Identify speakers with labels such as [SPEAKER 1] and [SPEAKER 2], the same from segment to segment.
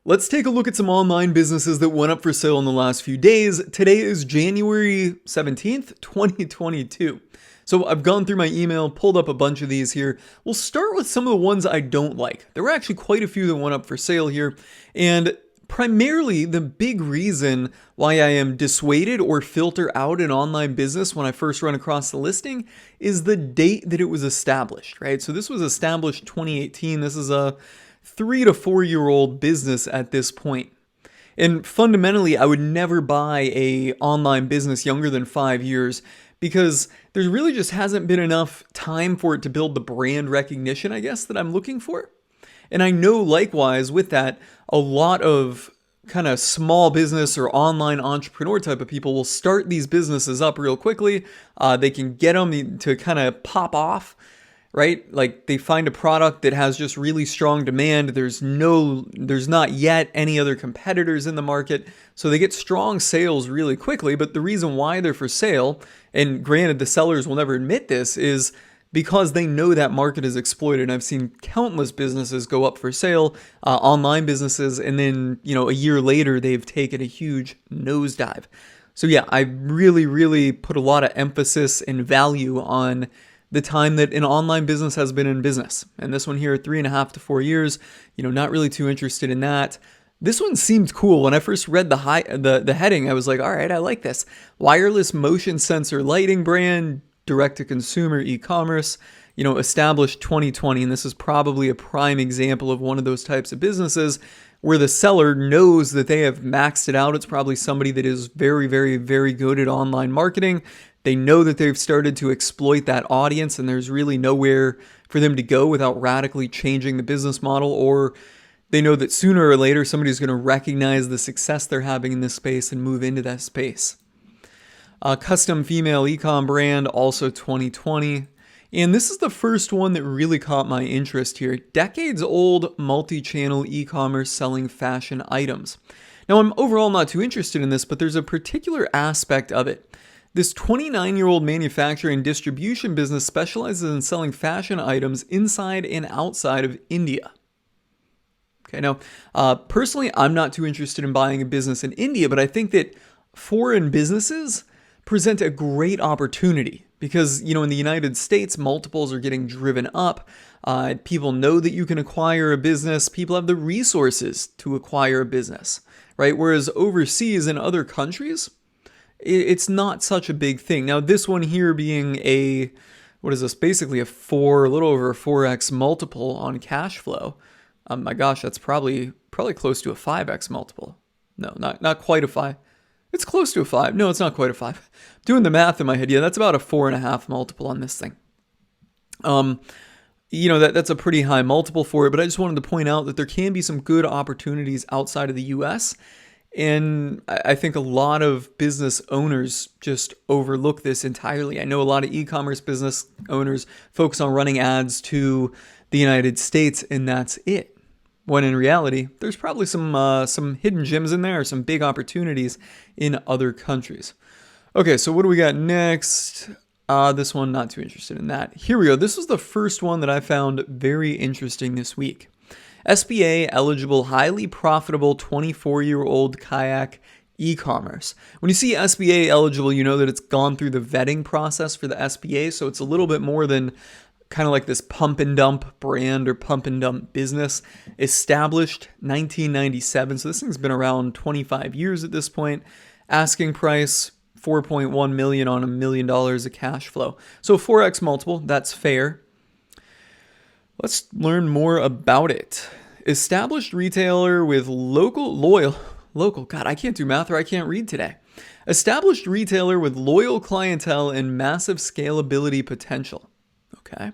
[SPEAKER 1] Let's take a look at some online businesses that went up for sale in the last few days. Today is January 17th, 2022. So I've gone through my email, pulled up a bunch of these here. We'll start with some of the ones I don't like. There were actually quite a few that went up for sale here. And primarily the big reason why I am dissuaded or filter out an online business when I first run across the listing is the date that it was established, right? So this was established 2018. This is a 3 to 4 year old business at this point. And fundamentally, I would never buy a online business younger than 5 years because there really just hasn't been enough time for it to build the brand recognition, I guess, that I'm looking for. And I know likewise with that, a lot of kind of small business or online entrepreneur type of people will start these businesses up real quickly. They can get them to kind of pop off, right? Like they find a product that has just really strong demand. There's not yet any other competitors in the market. So they get strong sales really quickly. But the reason why they're for sale, and granted the sellers will never admit this, is because they know that market is exploited. And I've seen countless businesses go up for sale, online businesses, and then, a year later, they've taken a huge nosedive. So yeah, I really put a lot of emphasis and value on the time that an online business has been in business. And this one here, 3.5 to 4 years, not really too interested in that. This one seemed cool. When I first read the heading, I was like, all right, I like this. Wireless motion sensor lighting brand, direct-to-consumer e-commerce, established 2020. And this is probably a prime example of one of those types of businesses where the seller knows that they have maxed it out. It's probably somebody that is very good at online marketing. They know that they've started to exploit that audience and there's really nowhere for them to go without radically changing the business model, or they know that sooner or later somebody's going to recognize the success they're having in this space and move into that space. Custom female ecom brand, also 2020. And this is the first one that really caught my interest here. Decades old multi-channel e-commerce selling fashion items. Now I'm overall not too interested in this, but there's a particular aspect of it. This 29-year-old manufacturer and distribution business specializes in selling fashion items inside and outside of India. Okay, now, personally, I'm not too interested in buying a business in India, but I think that foreign businesses present a great opportunity because, in the United States, multiples are getting driven up. People know that you can acquire a business. People have the resources to acquire a business, right? Whereas overseas in other countries, it's not such a big thing. Now, this one here being basically a little over a 4x multiple on cash flow. My gosh, that's probably close to a 5x multiple. No, not quite a 5. It's close to a 5. No, it's not quite a 5. Doing the math in my head, yeah, that's about a 4.5 multiple on this thing. That's a pretty high multiple for it, but I just wanted to point out that there can be some good opportunities outside of the US. And I think a lot of business owners just overlook this entirely. I know a lot of e-commerce business owners focus on running ads to the United States, and that's it. When in reality, there's probably some hidden gems in there, some big opportunities in other countries. Okay, so what do we got next? This one, not too interested in that. Here we go. This was the first one that I found very interesting this week. SBA eligible, highly profitable 24-year-old kayak e-commerce. When you see SBA eligible, you know that it's gone through the vetting process for the SBA. So it's a little bit more than kind of like this pump and dump brand or pump and dump business. Established 1997. So this thing's been around 25 years at this point. Asking price $4.1 million on $1 million of cash flow. So 4x multiple, that's fair. Let's learn more about it. Established retailer with local, God, I can't do math or I can't read today. Established retailer with loyal clientele and massive scalability potential. Okay.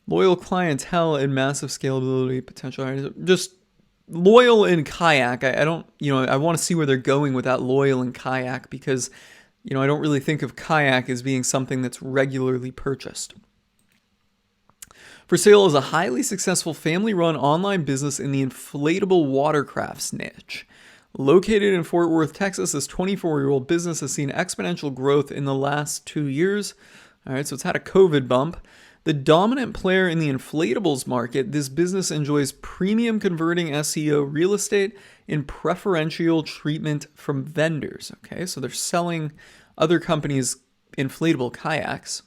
[SPEAKER 1] Loyal clientele and massive scalability potential. Just loyal in kayak. I want to see where they're going with that loyal in kayak because, I don't really think of kayak as being something that's regularly purchased. For sale is a highly successful family-run online business in the inflatable watercrafts niche. Located in Fort Worth, Texas, this 24-year-old business has seen exponential growth in the last 2 years. All right, so it's had a COVID bump. The dominant player in the inflatables market, this business enjoys premium converting SEO real estate and preferential treatment from vendors. Okay, so they're selling other companies' inflatable kayaks.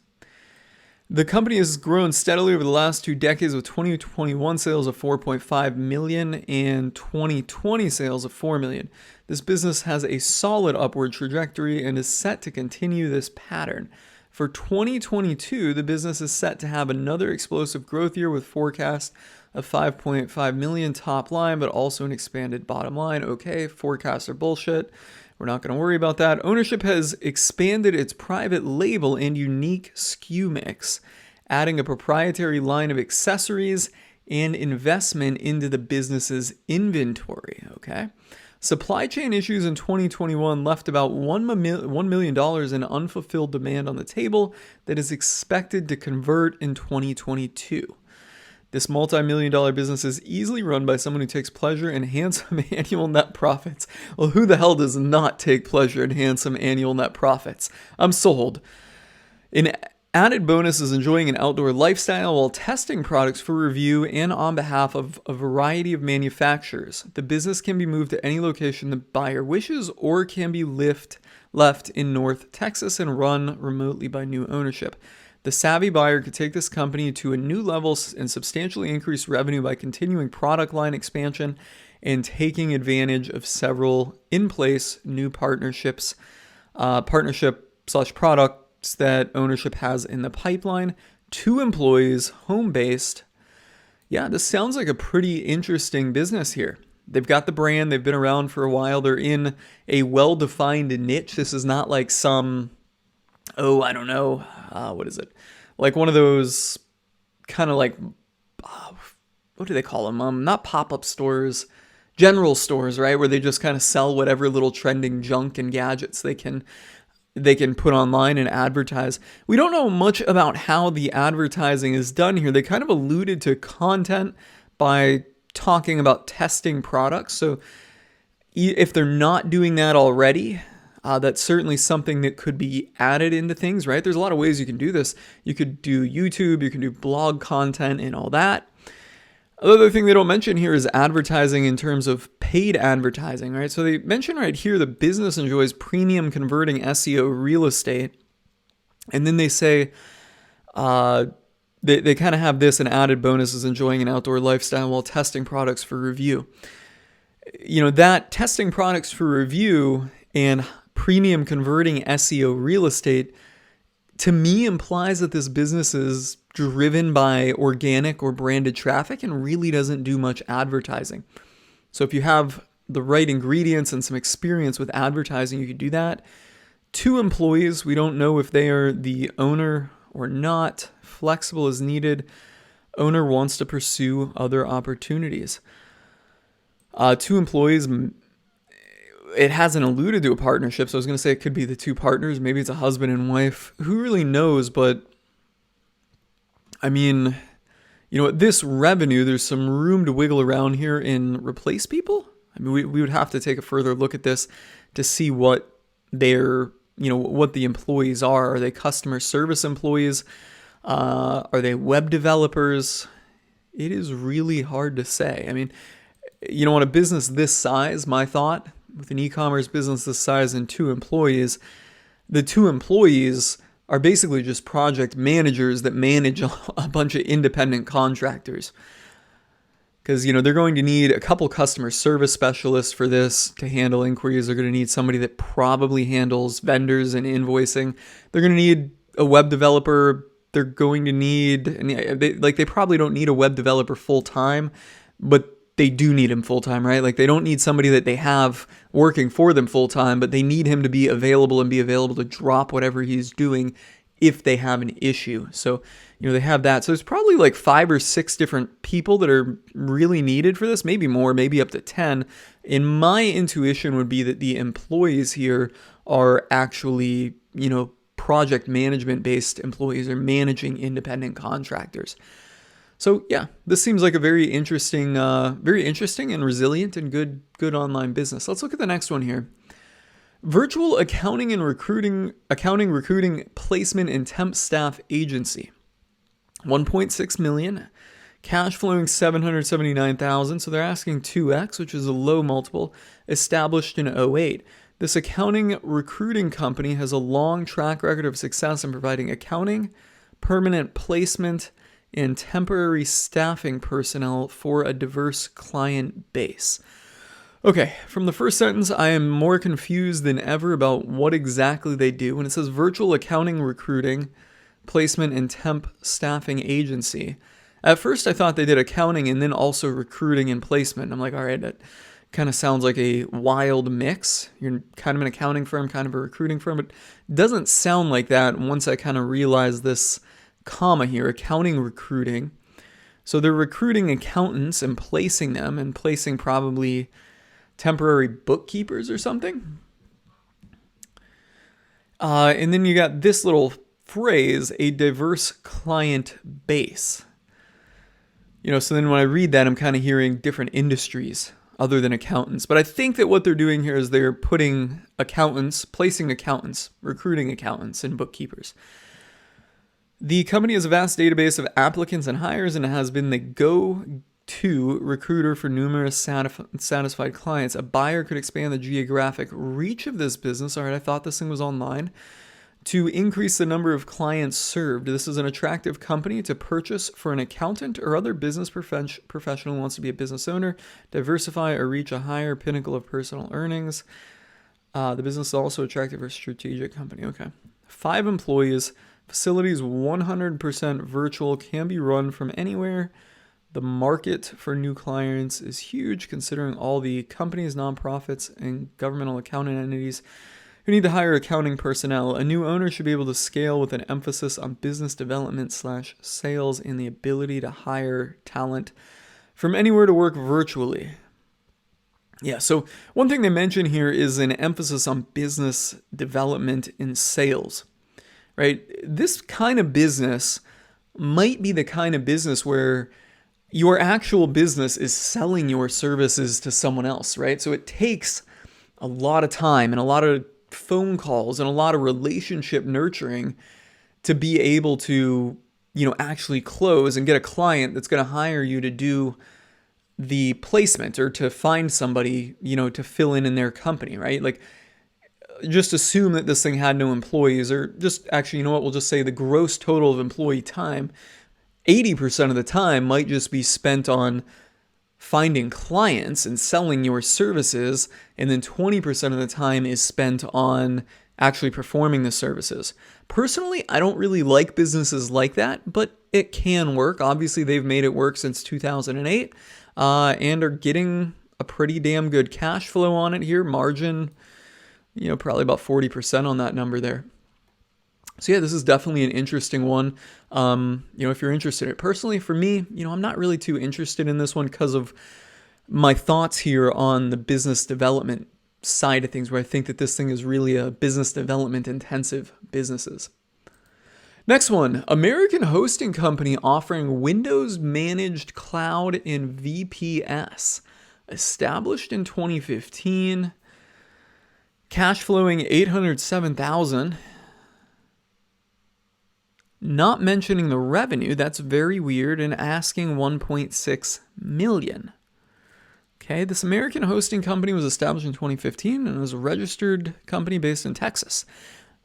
[SPEAKER 1] The company has grown steadily over the last 2 decades with 2021 sales of 4.5 million and 2020 sales of 4 million. This business has a solid upward trajectory and is set to continue this pattern. For 2022, the business is set to have another explosive growth year with forecast of 5.5 million top line, but also an expanded bottom line. Okay, forecasts are bullshit. We're not going to worry about that. Ownership has expanded its private label and unique SKU mix, adding a proprietary line of accessories and investment into the business's inventory. Okay. Supply chain issues in 2021 left about $1 million in unfulfilled demand on the table that is expected to convert in 2022. This multi-million-dollar business is easily run by someone who takes pleasure in handsome annual net profits. Well, who the hell does not take pleasure in handsome annual net profits? I'm sold. An added bonus is enjoying an outdoor lifestyle while testing products for review and on behalf of a variety of manufacturers. The business can be moved to any location the buyer wishes or can be left in North Texas and run remotely by new ownership. The savvy buyer could take this company to a new level and substantially increase revenue by continuing product line expansion and taking advantage of several in-place new partnership/products that ownership has in the pipeline. 2 employees, home-based. Yeah, this sounds like a pretty interesting business here. They've got the brand. They've been around for a while. They're in a well-defined niche. This is not like some... I don't know. What is it? Like one of those kind of like, what do they call them? Not pop-up stores, general stores, right? Where they just kind of sell whatever little trending junk and gadgets they can put online and advertise. We don't know much about how the advertising is done here. They kind of alluded to content by talking about testing products. So if they're not doing that already, that's certainly something that could be added into things, right? There's a lot of ways you can do this. You could do YouTube, you can do blog content and all that. Another thing they don't mention here is advertising in terms of paid advertising, right? So they mention right here the business enjoys premium converting SEO real estate. And then they say they kind of have this, an added bonus is enjoying an outdoor lifestyle while testing products for review. You know, that testing products for review and premium converting SEO real estate, to me, implies that this business is driven by organic or branded traffic and really doesn't do much advertising. So if you have the right ingredients and some experience with advertising, you could do that. 2 employees, we don't know if they are the owner or not. Flexible as needed. Owner wants to pursue other opportunities. 2 employees, it hasn't alluded to a partnership, so I was going to say it could be the 2 partners. Maybe it's a husband and wife. Who really knows? But, I mean, you know, this revenue, there's some room to wiggle around here and replace people. I mean, we would have to take a further look at this to see what what the employees are. Are they customer service employees? Are they web developers? It is really hard to say. I mean, you know, on a business this size, my thought, with an e-commerce business this size and 2 employees, the 2 employees are basically just project managers that manage a bunch of independent contractors. Because, you know, they're going to need a couple customer service specialists for this to handle inquiries. They're going to need somebody that probably handles vendors and invoicing. They're going to need a web developer. They're going to need, they probably don't need a web developer full time, but they do need him full time, right? Like they don't need somebody that they have working for them full time, but they need him to be available to drop whatever he's doing if they have an issue. So, you know, they have that. So there's probably like 5 or 6 different people that are really needed for this, maybe more, maybe up to 10. And my intuition would be that the employees here are actually, you know, project management based employees or managing independent contractors. So yeah, this seems like a very interesting and resilient and good online business. Let's look at the next one here. Virtual accounting, recruiting, placement, and temp staff agency. 1.6 million. Cash flowing 779,000, so they're asking 2x, which is a low multiple, established in '08. This accounting recruiting company has a long track record of success in providing accounting, permanent placement, and temporary staffing personnel for a diverse client base. Okay, from the first sentence, I am more confused than ever about what exactly they do. When it says virtual accounting recruiting, placement, and temp staffing agency, at first I thought they did accounting and then also recruiting and placement. I'm like, all right, that kind of sounds like a wild mix. You're kind of an accounting firm, kind of a recruiting firm, but it doesn't sound like that once I kind of realized this comma here, accounting recruiting. So they're recruiting accountants and placing them, and placing probably temporary bookkeepers or something. And then you got this little phrase, a diverse client base. So then when I read that, I'm kind of hearing different industries other than accountants. But I think that what they're doing here is they're putting accountants, placing accountants, recruiting accountants and bookkeepers. The company has a vast database of applicants and hires and has been the go-to recruiter for numerous satisfied clients. A buyer could expand the geographic reach of this business. All right, I thought this thing was online. To increase the number of clients served. This is an attractive company to purchase for an accountant or other business professional who wants to be a business owner, diversify or reach a higher pinnacle of personal earnings. The business is also attractive for a strategic company. Okay. 5 employees, facilities 100% virtual, can be run from anywhere. The market for new clients is huge considering all the companies, nonprofits, and governmental accounting entities who need to hire accounting personnel. A new owner should be able to scale with an emphasis on business development / sales and the ability to hire talent from anywhere to work virtually. Yeah, so one thing they mention here is an emphasis on business development and sales, right? This kind of business might be the kind of business where your actual business is selling your services to someone else, right? So it takes a lot of time and a lot of phone calls and a lot of relationship nurturing to be able to, actually close and get a client that's going to hire you to do the placement or to find somebody, to fill in their company, right? Like, just assume that this thing had no employees, or just actually, we'll just say the gross total of employee time, 80% of the time might just be spent on finding clients and selling your services, and then 20% of the time is spent on actually performing the services. Personally, I don't really like businesses like that, but it can work. Obviously, they've made it work since 2008 and are getting a pretty damn good cash flow on it here. Margin, probably about 40% on that number there. So yeah, this is definitely an interesting one. If you're interested in it. Personally, for me, I'm not really too interested in this one because of my thoughts here on the business development side of things, where I think that this thing is really a business development intensive businesses. Next one, American hosting company offering Windows managed cloud and VPS. Established in 2015. Cash flowing 807,000. Not mentioning the revenue, that's very weird, and asking 1.6 million. Okay, this American hosting company was established in 2015 and is a registered company based in Texas.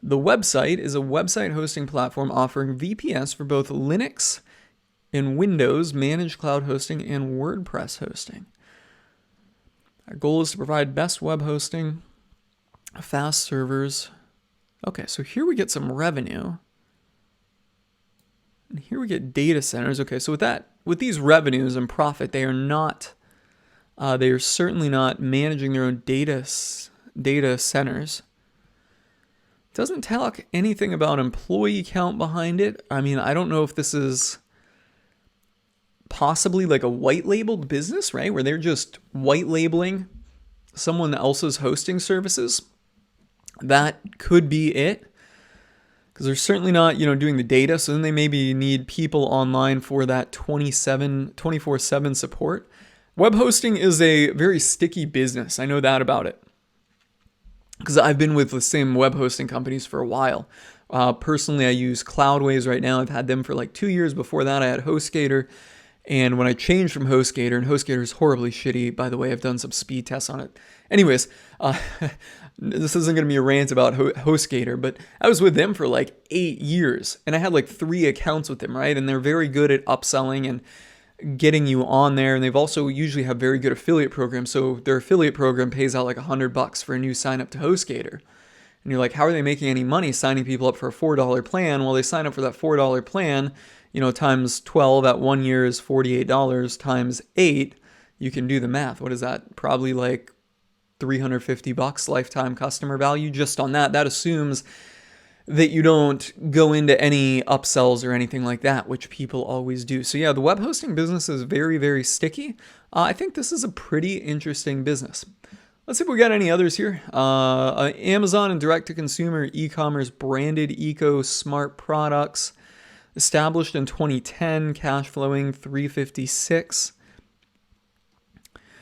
[SPEAKER 1] The website is a website hosting platform offering VPS for both Linux and Windows, managed cloud hosting, and WordPress hosting. Our goal is to provide best web hosting, fast servers. Okay, so here we get some revenue. And here we get data centers. Okay, so with these revenues and profit, they are certainly not managing their own data centers. Doesn't talk anything about employee count behind it. I mean, I don't know if this is possibly like a white labeled business, right? Where they're just white labeling someone else's hosting services. That could be it. Because they're certainly not, doing the data. So then they maybe need people online for that 24/7 support. Web hosting is a very sticky business. I know that about it. Because I've been with the same web hosting companies for a while. Personally, I use Cloudways right now. I've had them for like 2 years. Before that, I had HostGator. And when I changed from HostGator, and HostGator is horribly shitty, by the way, I've done some speed tests on it. Anyways, this isn't going to be a rant about HostGator, but I was with them for like 8 years, and I had like 3 accounts with them, right? And they're very good at upselling and getting you on there, and they've also usually have very good affiliate programs. So their affiliate program pays out like $100 for a new sign up to HostGator. And you're like, how are they making any money signing people up for a $4 plan? Well, they sign up for that $4 plan, times 12 at 1 year is $48 times 8. You can do the math. What is that? Probably like $350 lifetime customer value just on that. That assumes that you don't go into any upsells or anything like that, which people always do. So yeah, the web hosting business is very, very sticky. I think this is a pretty interesting business. Let's see if we got any others here. Amazon and direct-to-consumer e-commerce branded eco-smart products. Established in 2010, cash flowing $356.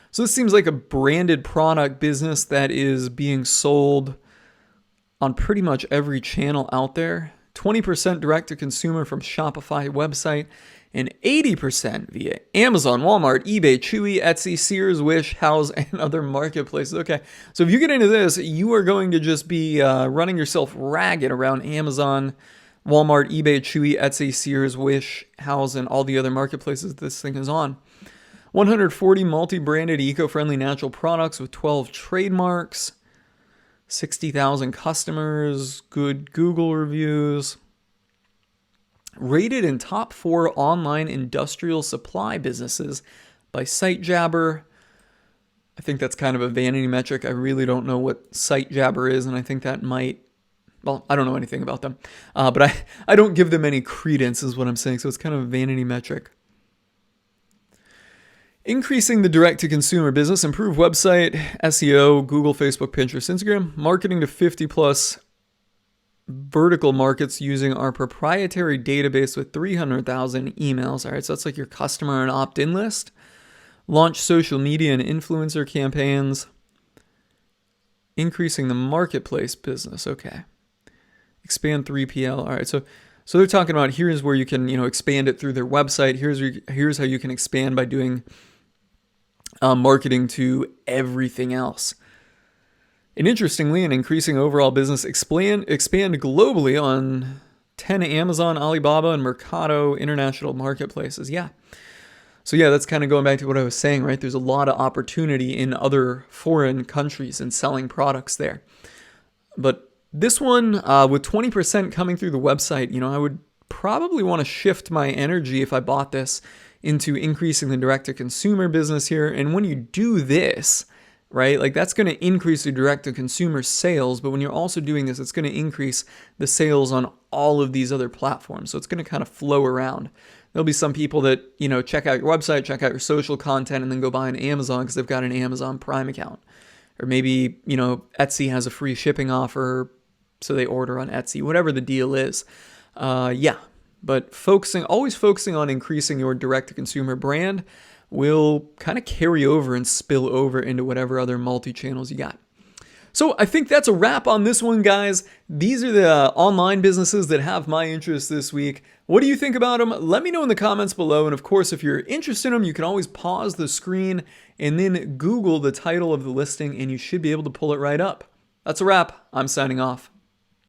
[SPEAKER 1] So this seems like a branded product business that is being sold on pretty much every channel out there. 20% direct-to-consumer from Shopify website, and 80% via Amazon, Walmart, eBay, Chewy, Etsy, Sears, Wish, Houzz, and other marketplaces. Okay, so if you get into this, you are going to just be running yourself ragged around Amazon, Walmart, eBay, Chewy, Etsy, Sears, Wish, Houzz, and all the other marketplaces this thing is on. 140 multi-branded eco-friendly natural products with 12 trademarks, 60,000 customers, good Google reviews. Rated in top 4 online industrial supply businesses by SiteJabber. I think that's kind of a vanity metric. I really don't know what SiteJabber is, and I think that might, well, I don't know anything about them. But I don't give them any credence is what I'm saying, so it's kind of a vanity metric. Increasing the direct-to-consumer business, improve website, SEO, Google, Facebook, Pinterest, Instagram, marketing to 50 plus vertical markets using our proprietary database with 300,000 emails. All right, so that's like your customer and opt-in list. Launch social media and influencer campaigns. Increasing the marketplace business. Okay. Expand 3PL. All right, so they're talking about here's where you can, expand it through their website. Here's how you can expand by doing marketing to everything else. And interestingly, an increasing overall business expand globally on 10 Amazon, Alibaba, and Mercado international marketplaces. Yeah. So yeah, that's kind of going back to what I was saying, right? There's a lot of opportunity in other foreign countries and selling products there. But this one, with 20% coming through the website, I would probably want to shift my energy if I bought this into increasing the direct-to-consumer business here. And when you do this, right, like that's going to increase the direct-to-consumer sales. But when you're also doing this, it's going to increase the sales on all of these other platforms. So it's going to kind of flow around. There'll be some people that, check out your website, check out your social content, and then go buy on Amazon because they've got an Amazon Prime account. Or maybe, Etsy has a free shipping offer, so they order on Etsy, whatever the deal is. But always focusing on increasing your direct-to-consumer brand will kind of carry over and spill over into whatever other multi-channels you got. So I think that's a wrap on this one, guys. These are the online businesses that have my interest this week. What do you think about them? Let me know in the comments below. And of course, if you're interested in them, you can always pause the screen and then Google the title of the listing, and you should be able to pull it right up. That's a wrap. I'm signing off.